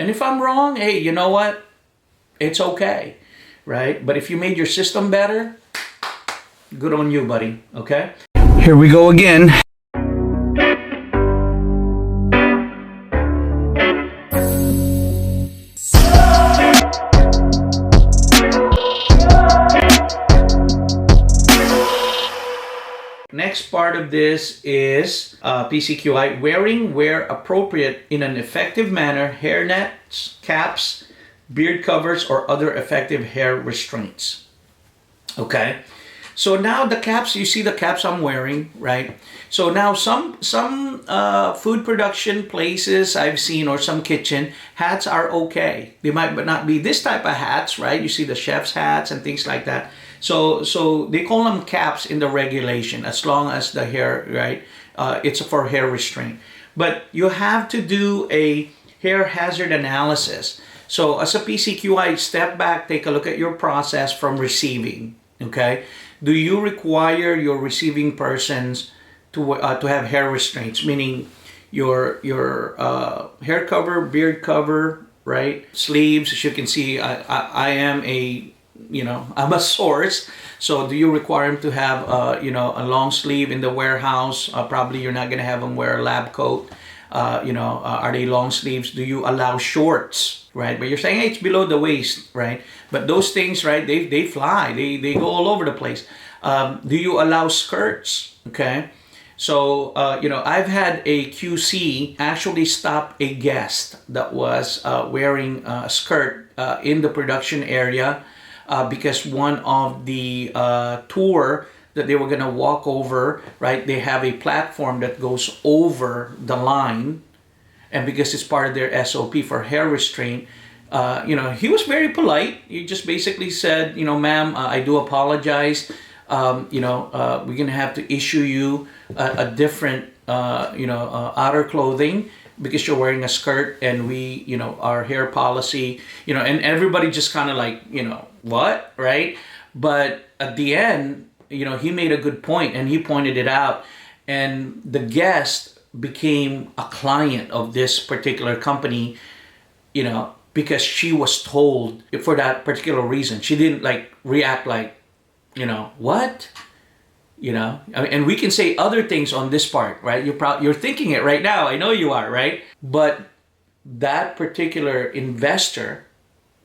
And if I'm wrong, hey, you know what? It's okay, right? But if you made your system better, good on you, buddy, okay? Here we go again. Next part of this is PCQI, wearing where appropriate in an effective manner, hair nets, caps, beard covers, or other effective hair restraints. Okay, so now the caps, you see the caps I'm wearing, right? So now some food production places I've seen, or some kitchen, hats are okay. They might not be this type of hats, right? You see the chef's hats and things like that. So they call them caps in the regulation, as long as the hair, right? It's for hair restraint. But you have to do a hair hazard analysis. So as a PCQI, step back, take a look at your process from receiving. Okay, do you require your receiving persons to have hair restraints, meaning your hair cover, beard cover, right? Sleeves. As you can see, I am a, I'm a source. So do you require them to have a long sleeve in the warehouse? Probably you're not gonna have them wear a lab coat. Are they long sleeves? Do you allow shorts, right? But you're saying, hey, it's below the waist, right? But those things, right, they fly, they go all over the place. Do you allow skirts? Okay, so I've had a QC actually stop a guest that was wearing a skirt in the production area because one of the tour that they were going to walk over, right? They have a platform that goes over the line, and because it's part of their SOP for hair restraint, he was very polite. He just basically said, ma'am, I do apologize. We're going to have to issue you a different, outer clothing because you're wearing a skirt, and we, our hair policy, and everybody just kind of like, what, right? But at the end, he made a good point, and he pointed it out, and the guest became a client of this particular company, because she was told for that particular reason. She didn't like react like, what? And we can say other things on this part, right? You're thinking it right now. I know you are, right? But that particular investor,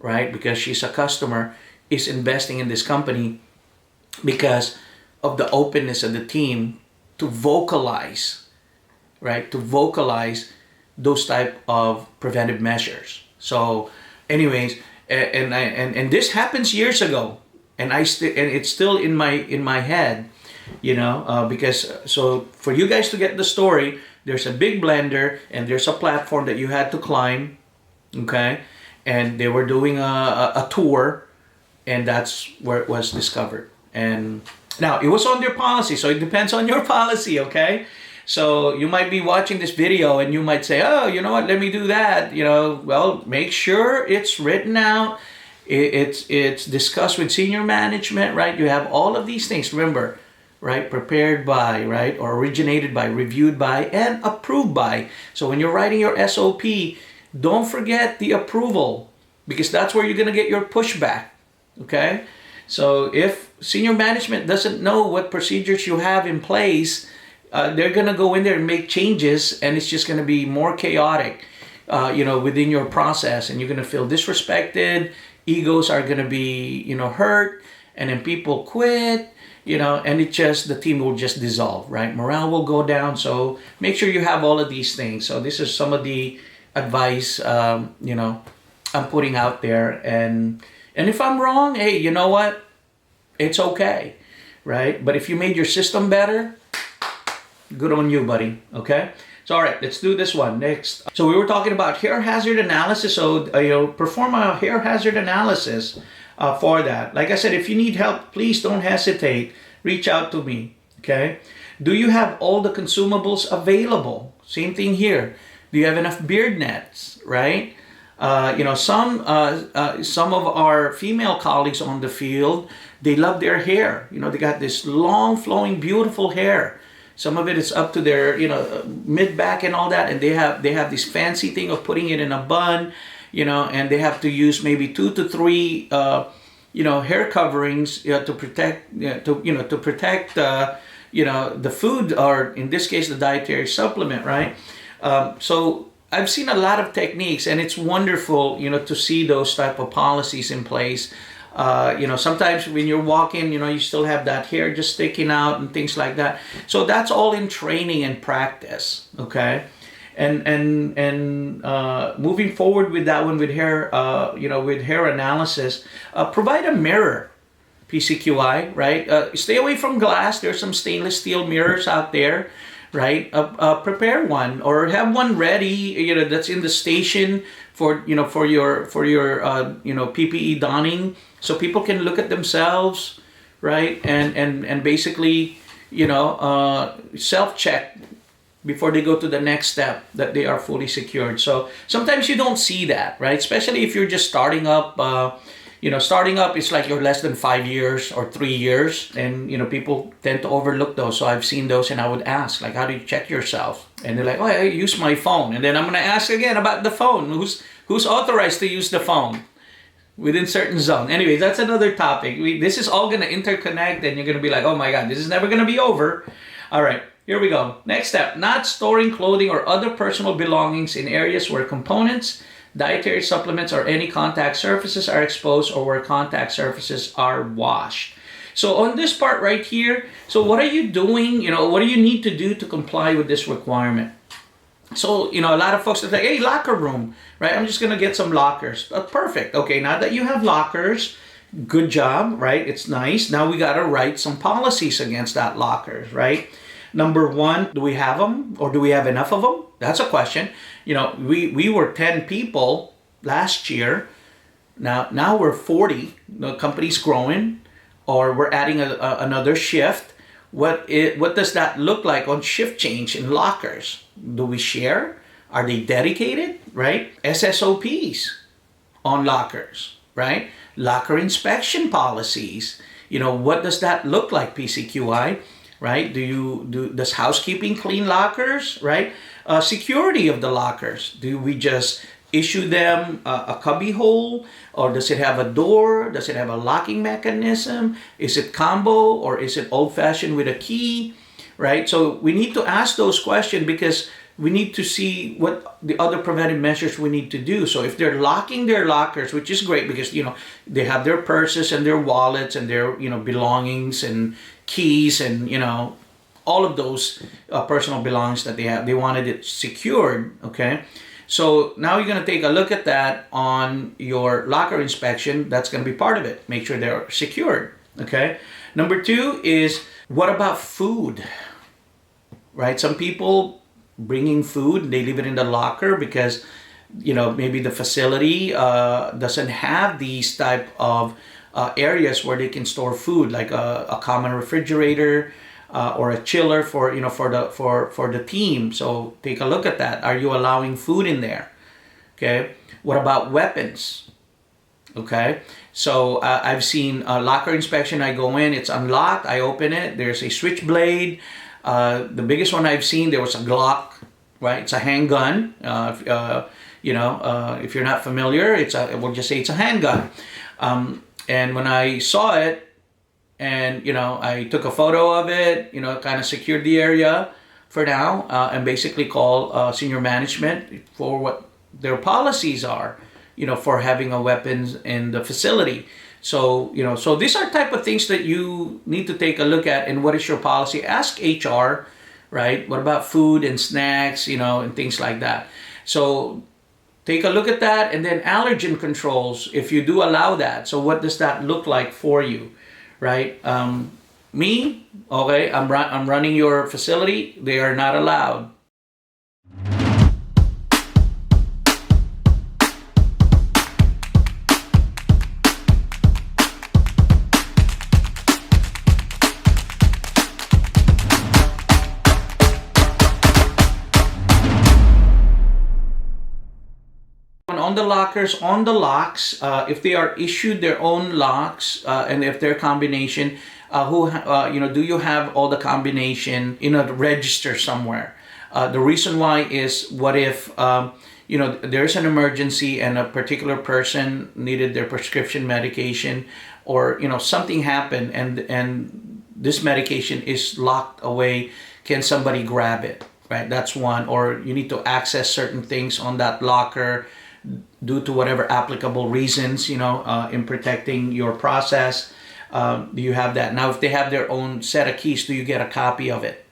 right, because she's a customer, is investing in this company because of the openness of the team to vocalize, right? To vocalize those type of preventive measures. So, anyways, and this happens years ago, and it's still in my head, because so for you guys to get the story, there's a big blender and there's a platform that you had to climb, okay, and they were doing a tour, and that's where it was discovered. And now it was on their policy, so it depends on your policy, okay? So you might be watching this video and you might say, oh, you know what, let me do that. Well, make sure it's written out. It's discussed with senior management, right? You have all of these things, remember, right? Prepared by, right? Or originated by, reviewed by, and approved by. So when you're writing your SOP, don't forget the approval, because that's where you're going to get your pushback, okay? So if senior management doesn't know what procedures you have in place, they're going to go in there and make changes, and it's just going to be more chaotic, within your process, and you're going to feel disrespected. Egos are going to be, hurt, and then people quit, and the team will just dissolve, right? Morale will go down. So make sure you have all of these things. So this is some of the advice, I'm putting out there. And if I'm wrong, hey, you know what? It's okay, right? But if you made your system better, good on you, buddy, okay? So, all right, let's do this one next. So we were talking about hair hazard analysis. So, perform a hair hazard analysis for that. Like I said, if you need help, please don't hesitate. Reach out to me, okay? Do you have all the consumables available? Same thing here. Do you have enough beard nets, right? Some of our female colleagues on the field, they love their hair. They got this long, flowing, beautiful hair. Some of it is up to their, mid back and all that, and they have this fancy thing of putting it in a bun, and they have to use maybe 2 to 3, hair coverings to protect, to protect, the food, or in this case, the dietary supplement, right? So I've seen a lot of techniques, and it's wonderful, to see those type of policies in place. Sometimes when you're walking, you still have that hair just sticking out and things like that. So that's all in training and practice, okay? And moving forward with that one, with hair, with hair analysis, provide a mirror, PCQI, right? Stay away from glass. There's some stainless steel mirrors out there, right? Prepare one, or have one ready, that's in the station for your PPE donning, so people can look at themselves, right? And basically, self-check before they go to the next step, that they are fully secured. So sometimes you don't see that, right? Especially if you're just starting up. Starting up is like you're less than 5 years or 3 years, and people tend to overlook those. So I've seen those, and I would ask, like, how do you check yourself? And they're like, oh, I use my phone. And then I'm going to ask again about the phone. Who's authorized to use the phone within certain zone? Anyway, that's another topic. This is all going to interconnect, and you're going to be like, oh my God, this is never going to be over. All right, here we go. Next step: not storing clothing or other personal belongings in areas where components, dietary supplements, or any contact surfaces are exposed, or where contact surfaces are washed. So on this part right here, so what are you doing? What do you need to do to comply with this requirement? So, a lot of folks are like, hey, locker room, right? I'm just going to get some lockers. Perfect. Okay, now that you have lockers, good job, right? It's nice. Now we got to write some policies against that lockers, right? Number one, do we have them, or do we have enough of them? That's a question. We were 10 people last year. Now we're 40. The company's growing, or we're adding another shift. What does that look like on shift change in lockers? Do we share? Are they dedicated, right? SSOPs on lockers, right? Locker inspection policies. What does that look like, PCQI? Right? Does housekeeping clean lockers, right? Security of the lockers. Do we just issue them a cubby hole, or does it have a door? Does it have a locking mechanism? Is it combo, or is it old-fashioned with a key, right? So we need to ask those questions, because we need to see what the other preventive measures we need to do. So if they're locking their lockers, which is great, because they have their purses and their wallets and their belongings and keys and all of those personal belongings that they have, they wanted it secured. Okay, so now you're going to take a look at that on your locker inspection. That's going to be part of it. Make sure they're secured. Okay, number 2 is, what about food, right? Some people bringing food, they leave it in the locker because maybe the facility doesn't have these type of areas where they can store food, like a common refrigerator or a chiller for the team. So take a look at that. Are you allowing food in there? Okay. What about weapons? Okay. So I've seen a locker inspection. I go in, it's unlocked. I open it. There's a switchblade. The biggest one I've seen, there was a Glock, right? It's a handgun. If you're not familiar, we'll just say it's a handgun. And when I saw it, and I took a photo of it, kind of secured the area for now, and basically call senior management for what their policies are, for having a weapons in the facility. So so these are type of things that you need to take a look at. And what is your policy? Ask HR, right? What about food and snacks, and things like that. So take a look at that. And then allergen controls, if you do allow that. So what does that look like for you, right? Me, okay, I'm running your facility. They are not allowed. On the lockers, on the locks, if they are issued their own locks, and if they're combination, do you have all the combination in a register somewhere? The reason why is, what if there's an emergency and a particular person needed their prescription medication, or something happened, and this medication is locked away, can somebody grab it, right? That's one. Or you need to access certain things on that locker due to whatever applicable reasons, in protecting your process. Do you have that? Now, if they have their own set of keys, do you get a copy of it?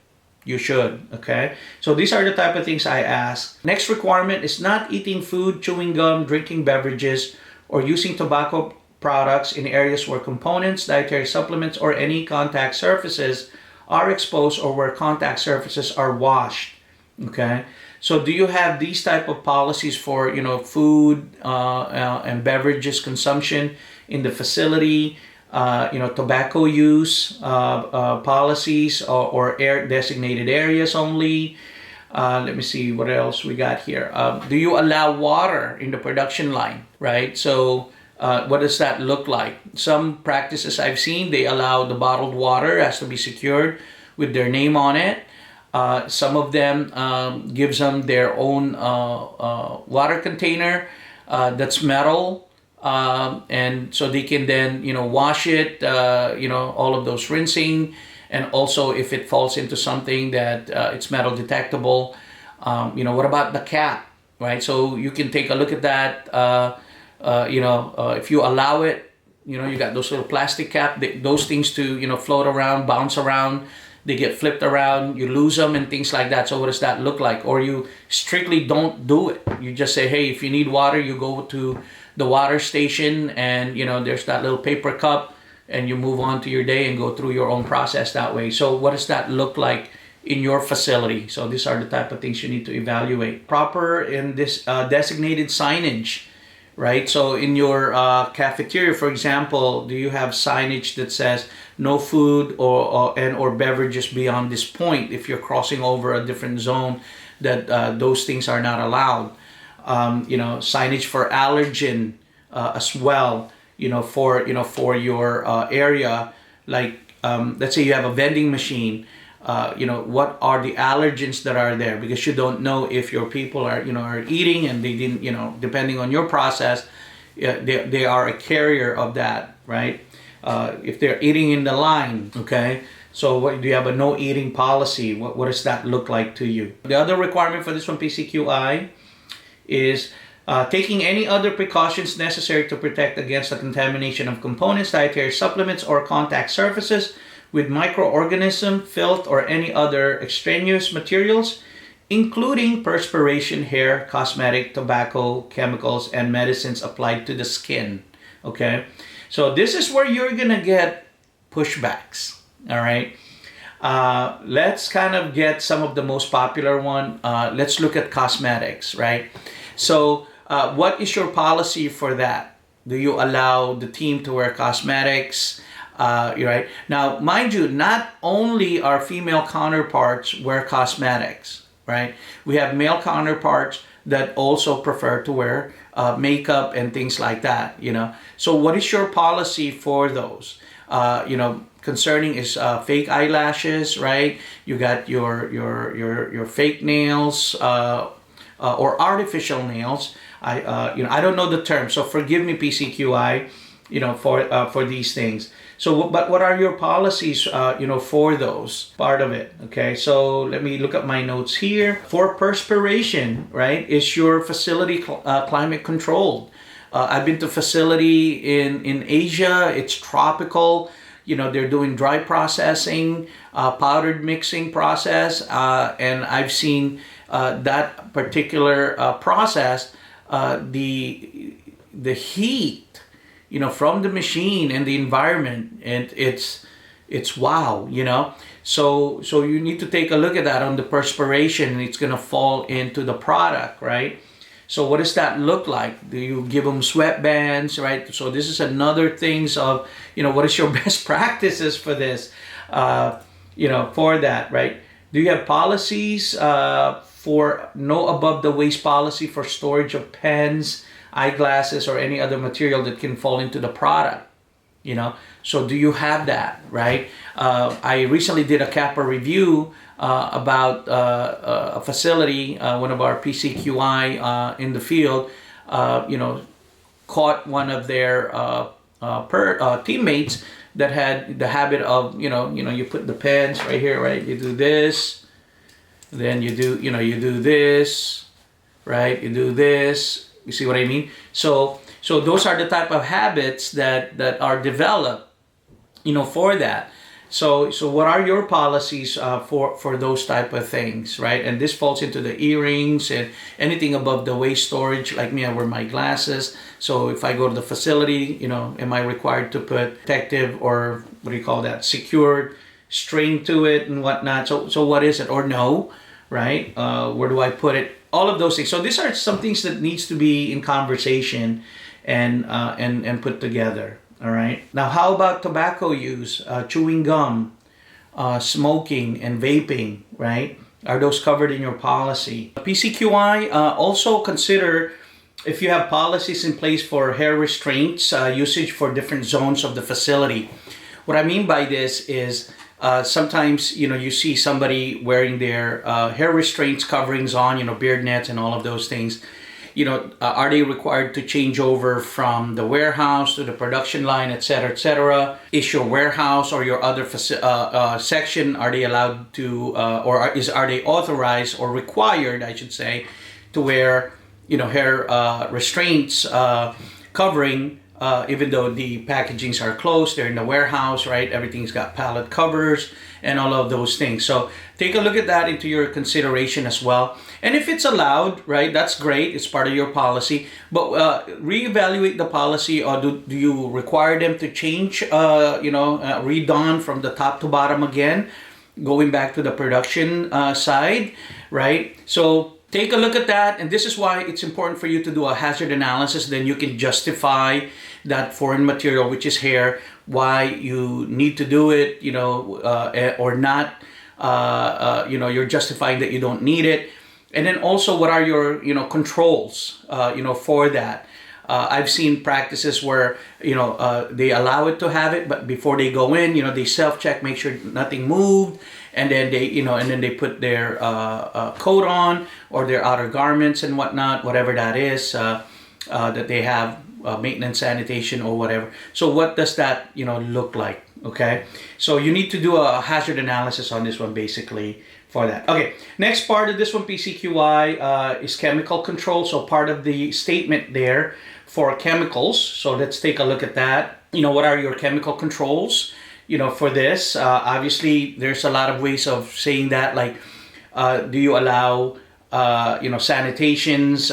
You should, okay? So these are the type of things I ask. Next requirement is not eating food, chewing gum, drinking beverages, or using tobacco products in areas where components, dietary supplements, or any contact surfaces are exposed, or where contact surfaces are washed, okay? So do you have these type of policies for, food and beverages consumption in the facility? Tobacco use policies, or air designated areas only. Let me see what else we got here. Do you allow water in the production line, right? So what does that look like? Some practices I've seen, they allow the bottled water has to be secured with their name on it. Some of them gives them their own water container that's metal. And so they can then, wash it, all of those rinsing. And also if it falls into something that it's metal detectable, what about the cap, right? So you can take a look at that, if you allow it, you got those little plastic cap, those things to, float around, bounce around, they get flipped around, you lose them and things like that. So what does that look like? Or you strictly don't do it. You just say, hey, if you need water, you go to the water station, and there's that little paper cup, and you move on to your day and go through your own process that way. So what does that look like in your facility? So these are the type of things you need to evaluate. Proper in this designated signage, right? So in your cafeteria, for example, do you have signage that says no food or beverages beyond this point? If you're crossing over a different zone, that those things are not allowed. Signage for allergen as well, for your area. Like, let's say you have a vending machine, what are the allergens that are there? Because you don't know if your people are eating and they didn't, depending on your process, they are a carrier of that, right? If they're eating in the line, okay? So do you have a no eating policy? What does that look like to you? The other requirement for this one, PCQI, is taking any other precautions necessary to protect against the contamination of components, dietary supplements, or contact surfaces with microorganism, filth, or any other extraneous materials, including perspiration, hair, cosmetic, tobacco, chemicals, and medicines applied to the skin. Okay? So this is where you're gonna get pushbacks. All right? Let's kind of get some of the most popular one. Let's look at cosmetics, right? So what is your policy for that? Do you allow the team to wear cosmetics? Right? Now, mind you, not only our female counterparts wear cosmetics, right? We have male counterparts that also prefer to wear makeup and things like that, So what is your policy for those? Concerning is fake eyelashes, right? You got your fake nails or artificial nails. I don't know the term, so forgive me, PCQI, for these things. So, but what are your policies, for those part of it? Okay, so let me look at my notes here. For perspiration, right? Is your facility climate controlled? I've been to facility in Asia. It's tropical. They're doing dry processing, powdered mixing process, and I've seen that particular process, the heat, from the machine and the environment, and it's wow, So you need to take a look at that on the perspiration, and it's gonna fall into the product, right? So what does that look like? Do you give them sweatbands, right? So this is another things of, what is your best practices for this, for that, right? Do you have policies for no above the waist policy for storage of pens, eyeglasses, or any other material that can fall into the product? So do you have that, right? I recently did a CAPA review about a facility, one of our PCQI in the field, caught one of their teammates that had the habit of, you put the pens right here, right? You do this, then you do this, right? You do this. You see what I mean? So those are the type of habits that are developed, for that. So what are your policies for those type of things, right? And this falls into the earrings and anything above the waist storage. Like me, I wear my glasses. So if I go to the facility, am I required to put protective, or what do you call that, secured string to it and whatnot? So what is it, or no, right? Where do I put it? All of those things. So these are some things that needs to be in conversation and put together. All right. Now, how about tobacco use, chewing gum, smoking, and vaping, right? Are those covered in your policy? PCQI, also consider if you have policies in place for hair restraints usage for different zones of the facility. What I mean by this is sometimes, you see somebody wearing their hair restraints coverings on, beard nets and all of those things. Are they required to change over from the warehouse to the production line, et cetera, et cetera? Is your warehouse or your other section, are they allowed to, are they authorized or required, I should say, to wear, hair restraints covering, even though the packagings are closed, they're in the warehouse, right? Everything's got pallet covers and all of those things. So take a look at that into your consideration as well. And if it's allowed, right, that's great. It's part of your policy. But reevaluate the policy, or do you require them to change, redon from the top to bottom again, going back to the production side, right? So take a look at that. And this is why it's important for you to do a hazard analysis. Then you can justify that foreign material, which is hair, why you need to do it, or not. You're justifying that you don't need it. And then also, what are your, controls, for that? I've seen practices where, they allow it to have it, but before they go in, they self-check, make sure nothing moved. And then they put their coat on, or their outer garments and whatnot, whatever that is, that they have, maintenance, sanitation, or whatever. So what does that, look like? Okay. So you need to do a hazard analysis on this one, basically, for that. Okay. Next part of this one, PCQI, is chemical control. So part of the statement there for chemicals. So let's take a look at that. What are your chemical controls? For this, obviously, there's a lot of ways of saying that, like, do you allow, sanitations,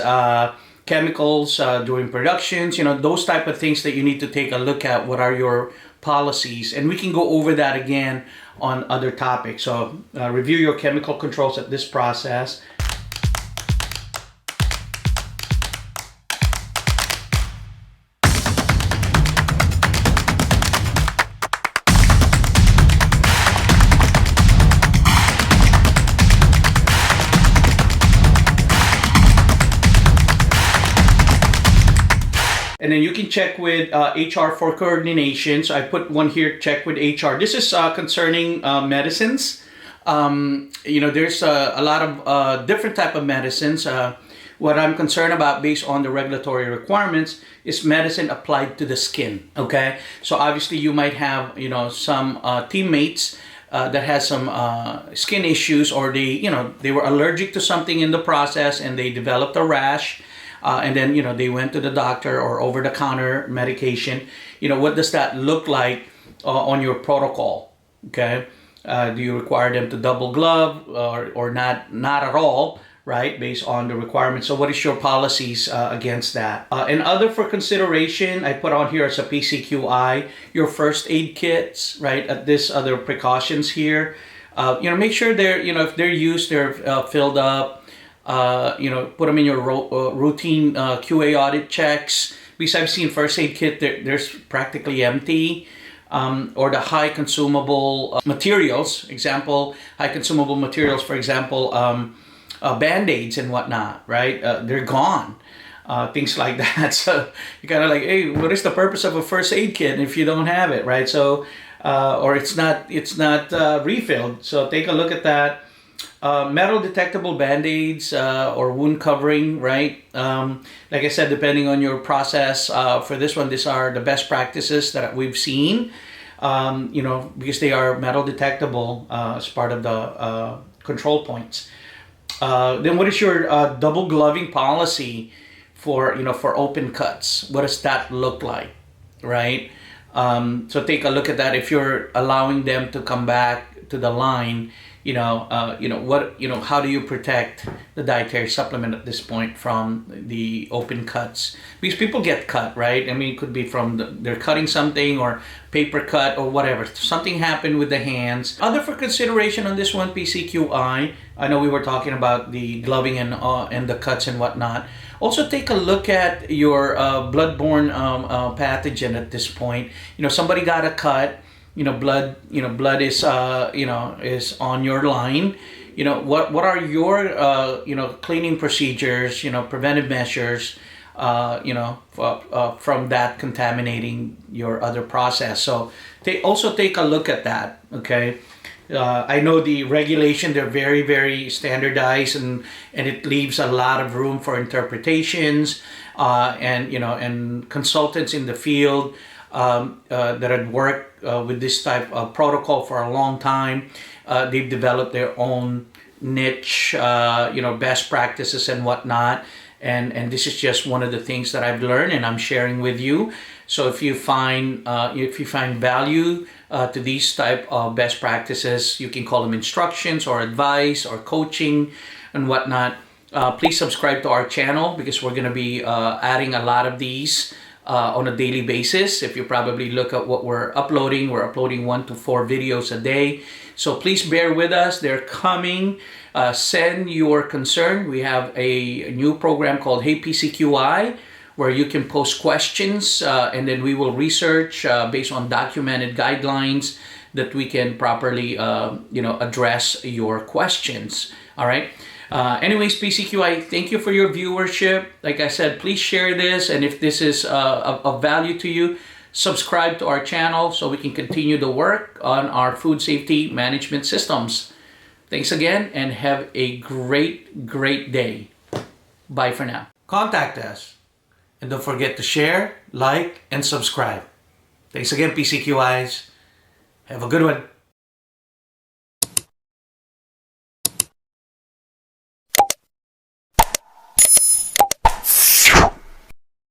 chemicals during productions, those type of things that you need to take a look at. What are your policies? And we can go over that again on other topics. So review your chemical controls at this process. And then you can check with HR for coordination. So I put one here, check with HR. This is concerning medicines. There's a lot of different type of medicines. What I'm concerned about, based on the regulatory requirements, is medicine applied to the skin. Okay, so obviously you might have some teammates that has some skin issues, or they were allergic to something in the process and they developed a rash. And then, they went to the doctor, or over-the-counter medication. What does that look like on your protocol? Okay. Do you require them to double glove or not at all, right? Based on the requirements. So what is your policies against that? And other for consideration, I put on here as a PCQI, your first aid kits, right? At this other precautions here. Make sure they're, if they're used, they're filled up. Put them in your routine QA audit checks. Because I've seen first aid kit, there's practically empty. Or the high consumable materials, for example, Band-Aids and whatnot, right? They're gone. things like that. So you're kind of like, hey, what is the purpose of a first aid kit if you don't have it, right? So, or it's not refilled. So take a look at that. Metal detectable band-aids or wound covering, right? Like I said, depending on your process, for this one, these are the best practices that we've seen, because they are metal detectable as part of the control points. Then what is your double gloving policy for open cuts? What does that look like, right? So take a look at that. If you're allowing them to come back to the line, how do you protect the dietary supplement at this point from the open cuts? Because people get cut, right? I mean, it could be from they're cutting something or paper cut or whatever. Something happened with the hands. Other for consideration on this one, PCQI. I know we were talking about the gloving and the cuts and whatnot. Also, take a look at your bloodborne pathogen at this point. Somebody got a cut. Blood is is on your line. What are your cleaning procedures, preventive measures, from that contaminating your other process. So also take a look at that. Okay. I know the regulation, they're very, very standardized, and it leaves a lot of room for interpretations, and consultants in the field that had worked with this type of protocol for a long time. They've developed their own niche, best practices and whatnot. And this is just one of the things that I've learned and I'm sharing with you. So if you find value to these type of best practices, you can call them instructions or advice or coaching and whatnot. Please subscribe to our channel, because we're going to be adding a lot of these on a daily basis. If you probably look at what we're uploading 1 to 4 videos a day. So please bear with us. They're coming. Send your concern. We have a new program called Hey PCQI, where you can post questions, and then we will research based on documented guidelines that we can properly address your questions. All right. Anyways, PCQI, thank you for your viewership. Like I said, please share this, and if this is of value to you, subscribe to our channel so we can continue the work on our food safety management systems. Thanks again, and have a great, great day. Bye for now. Contact us, and don't forget to share, like, and subscribe. Thanks again, PCQIs. Have a good one.